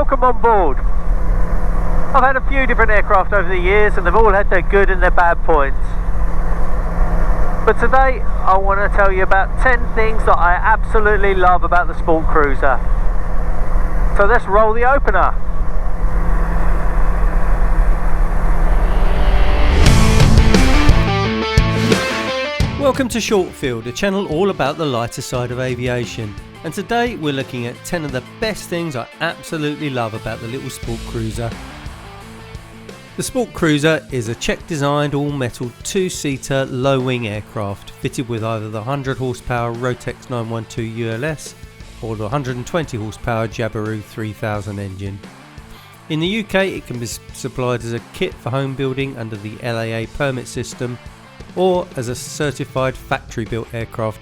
welcome on board. I've had a few different aircraft over the years and they've all had their good and their bad points. But today I want to tell you about 10 things that I absolutely love about the SportCruiser. So let's roll the opener. Welcome to Shortfield, a channel all about the lighter side of aviation. And today we're looking at 10 of the best things I absolutely love about the little SportCruiser. The SportCruiser is a Czech designed all-metal two-seater low-wing aircraft fitted with either the 100 horsepower Rotax 912 ULS or the 120 horsepower Jabiru 3000 engine. In the UK it can be supplied as a kit for home building under the LAA Permit system or as a certified factory-built aircraft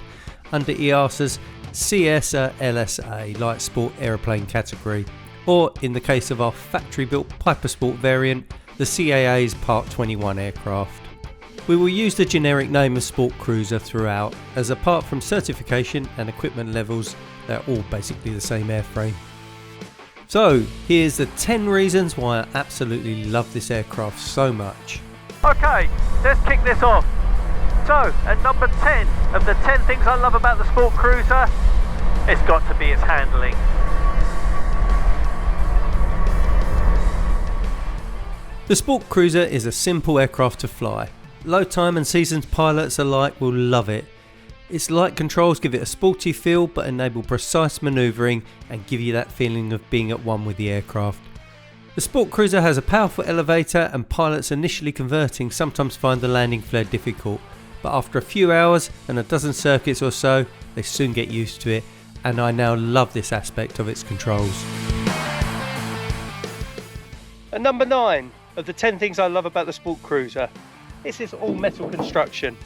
under EASA's CS-LSA light sport aeroplane category, or in the case of our factory-built Pipersport variant, the CAA's Part 21 aircraft. We will use the generic name of SportCruiser throughout, as apart from certification and equipment levels, they're all basically the same airframe. So here's the 10 reasons why I absolutely love this aircraft so much. Okay, let's kick this off. So, at number 10 of the 10 things I love about the SportCruiser, it's got to be its handling. The SportCruiser is a simple aircraft to fly. Low time and seasoned pilots alike will love it. Its light controls give it a sporty feel but enable precise manoeuvring and give you that feeling of being at one with the aircraft. The SportCruiser has a powerful elevator and pilots initially converting sometimes find the landing flare difficult. But after a few hours and a dozen circuits or so, they soon get used to it, and I now love this aspect of its controls. And number 9 of the 10 things I love about the SportCruiser, it's its all metal construction.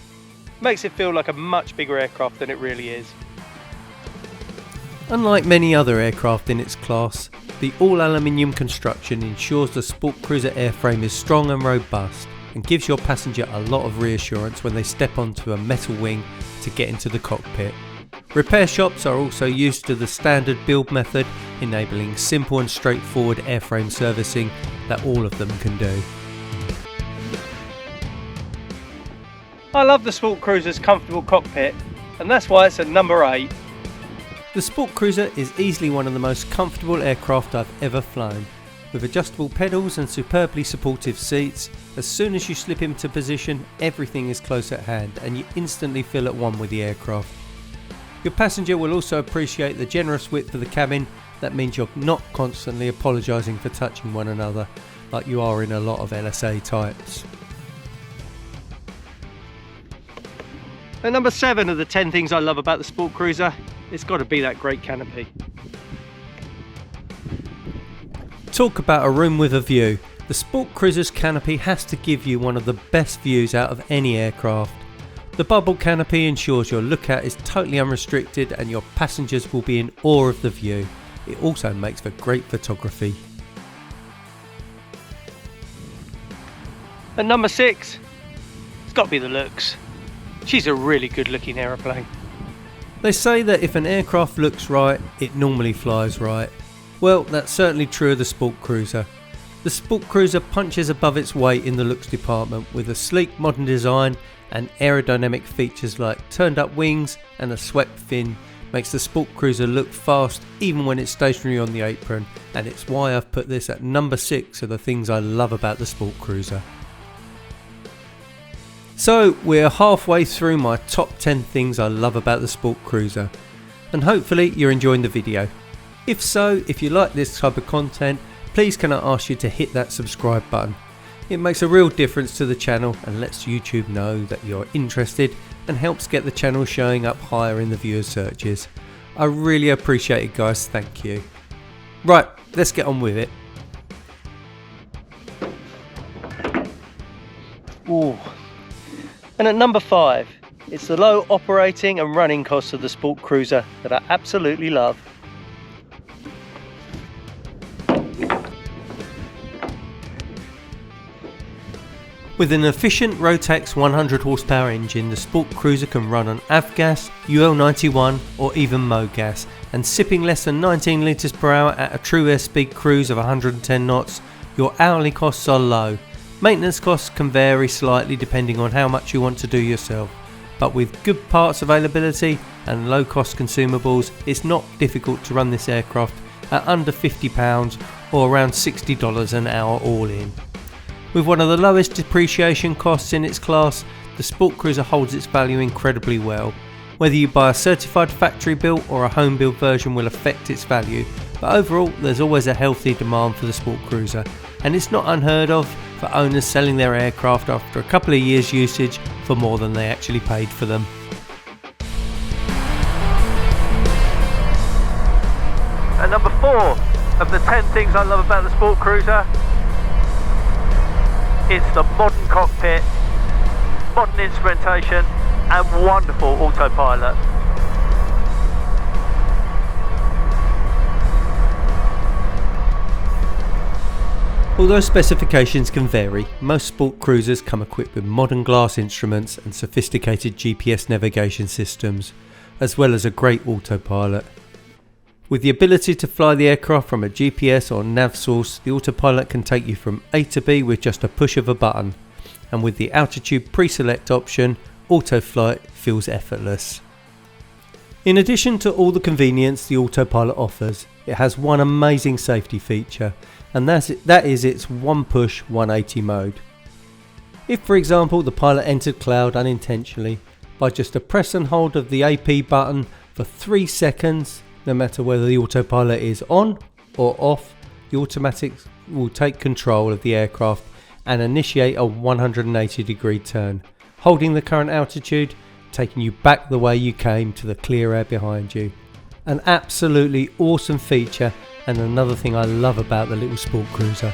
Makes it feel like a much bigger aircraft than it really is. Unlike many other aircraft in its class, the all aluminium construction ensures the SportCruiser airframe is strong and robust, and gives your passenger a lot of reassurance when they step onto a metal wing to get into the cockpit. Repair shops are also used to the standard build method, enabling simple and straightforward airframe servicing that all of them can do. I love the SportCruiser's comfortable cockpit, and that's why it's at number 8. The SportCruiser is easily one of the most comfortable aircraft I've ever flown. With adjustable pedals and superbly supportive seats, as soon as you slip into position, everything is close at hand and you instantly feel at one with the aircraft. Your passenger will also appreciate the generous width of the cabin. That means you're not constantly apologising for touching one another like you are in a lot of LSA types. And number 7 of the 10 things I love about the SportCruiser, it's got to be that great canopy. Talk about a room with a view. The SportCruiser's canopy has to give you one of the best views out of any aircraft. The bubble canopy ensures your lookout is totally unrestricted and your passengers will be in awe of the view. It also makes for great photography. And number 6, it's got to be the looks. She's a really good looking aeroplane. They say that if an aircraft looks right, it normally flies right. Well, that's certainly true of the SportCruiser. The SportCruiser punches above its weight in the looks department with a sleek modern design and aerodynamic features like turned up wings and a swept fin makes the SportCruiser look fast even when it's stationary on the apron, and it's why I've put this at number 6 of the things I love about the SportCruiser. So we're halfway through my top 10 things I love about the SportCruiser, and hopefully you're enjoying the video. If so, if you like this type of content, please can I ask you to hit that subscribe button. It makes a real difference to the channel and lets YouTube know that you're interested and helps get the channel showing up higher in the viewers searches. I really appreciate it guys, thank you. Right, let's get on with it. Ooh. And at number 5, it's the low operating and running costs of the SportCruiser that I absolutely love. With an efficient Rotax 100 horsepower engine, the SportCruiser can run on avgas, UL91 or even MoGas, and sipping less than 19 litres per hour at a true airspeed cruise of 110 knots, your hourly costs are low. Maintenance costs can vary slightly depending on how much you want to do yourself, but with good parts availability and low cost consumables, it's not difficult to run this aircraft at under £50 or around $60 an hour all in. With one of the lowest depreciation costs in its class, the SportCruiser holds its value incredibly well. Whether you buy a certified factory built or a home built version will affect its value, but overall there's always a healthy demand for the SportCruiser, and it's not unheard of for owners selling their aircraft after a couple of years usage for more than they actually paid for them. And number 4 of the 10 things I love about the SportCruiser, it's the modern cockpit, modern instrumentation and wonderful autopilot. Although specifications can vary, most SportCruisers come equipped with modern glass instruments and sophisticated GPS navigation systems, as well as a great autopilot. With the ability to fly the aircraft from a GPS or nav source, the autopilot can take you from A to B with just a push of a button, and with the altitude pre-select option, autoflight feels effortless. In addition to all the convenience the autopilot offers, it has one amazing safety feature, and that is its one push 180 mode. If, for example, the pilot entered cloud unintentionally, by just a press and hold of the AP button for 3 seconds, no matter whether the autopilot is on or off, the automatic will take control of the aircraft and initiate a 180 degree turn, holding the current altitude, taking you back the way you came to the clear air behind you. An absolutely awesome feature, and another thing I love about the little SportCruiser.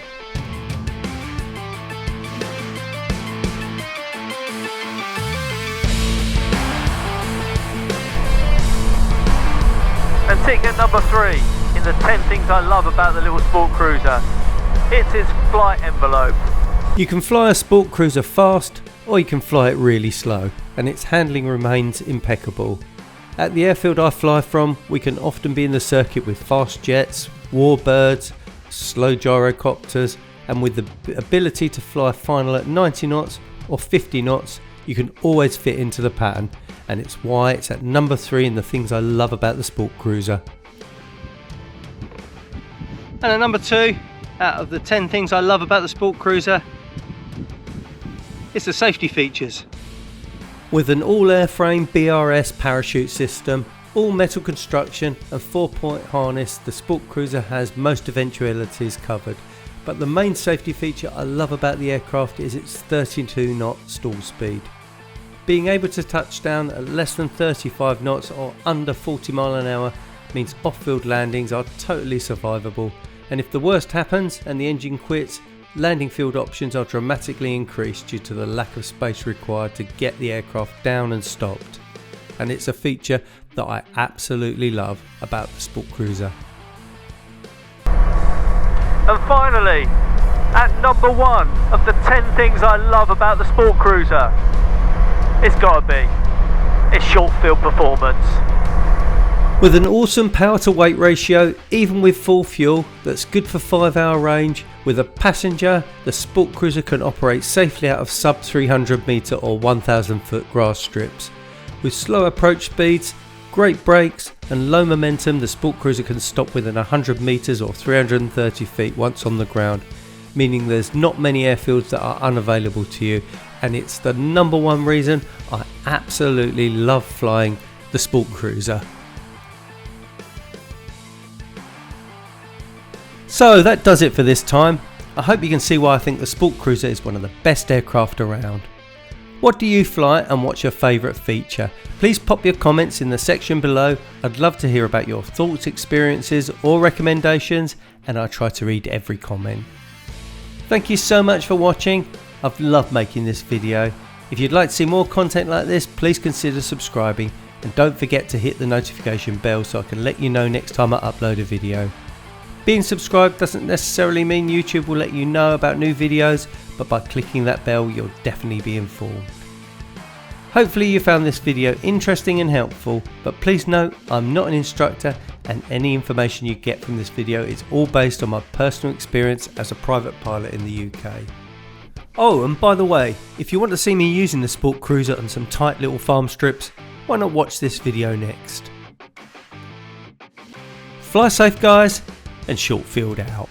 And ticket number 3 in the 10 things I love about the little SportCruiser, it's its flight envelope. You can fly a SportCruiser fast or you can fly it really slow, and its handling remains impeccable. At the airfield I fly from, we can often be in the circuit with fast jets, warbirds, slow gyrocopters, and with the ability to fly final at 90 knots or 50 knots, you can always fit into the pattern, and it's why it's at number 3 in the things I love about the SportCruiser. And at number 2, out of the 10 things I love about the SportCruiser, it's the safety features. With an all airframe BRS parachute system, all metal construction and 4-point harness, the SportCruiser has most eventualities covered. But the main safety feature I love about the aircraft is its 32 knot stall speed. Being able to touch down at less than 35 knots or under 40 mile an hour means off-field landings are totally survivable, and if the worst happens and the engine quits, landing field options are dramatically increased due to the lack of space required to get the aircraft down and stopped. And it's a feature that I absolutely love about the SportCruiser. And finally, at number 1 of the 10 things I love about the SportCruiser, it's gotta be its short field performance. With an awesome power to weight ratio, even with full fuel, that's good for 5-hour range, with a passenger, the SportCruiser can operate safely out of sub 300 metre or 1000 foot grass strips. With slow approach speeds, great brakes and low momentum, the SportCruiser can stop within 100 metres or 330 feet once on the ground, meaning there's not many airfields that are unavailable to you, and it's the number 1 reason I absolutely love flying the SportCruiser. So that does it for this time. I hope you can see why I think the SportCruiser is one of the best aircraft around. What do you fly and what's your favourite feature? Please pop your comments in the section below. I'd love to hear about your thoughts, experiences or recommendations, and I try to read every comment. Thank you so much for watching. I've loved making this video. If you'd like to see more content like this, please consider subscribing, and don't forget to hit the notification bell so I can let you know next time I upload a video. Being subscribed doesn't necessarily mean YouTube will let you know about new videos, but by clicking that bell you'll definitely be informed. Hopefully you found this video interesting and helpful, but please note I'm not an instructor and any information you get from this video is all based on my personal experience as a private pilot in the UK. Oh, and by the way, if you want to see me using the SportCruiser on some tight little farm strips, why not watch this video next? Fly safe guys, and short field out.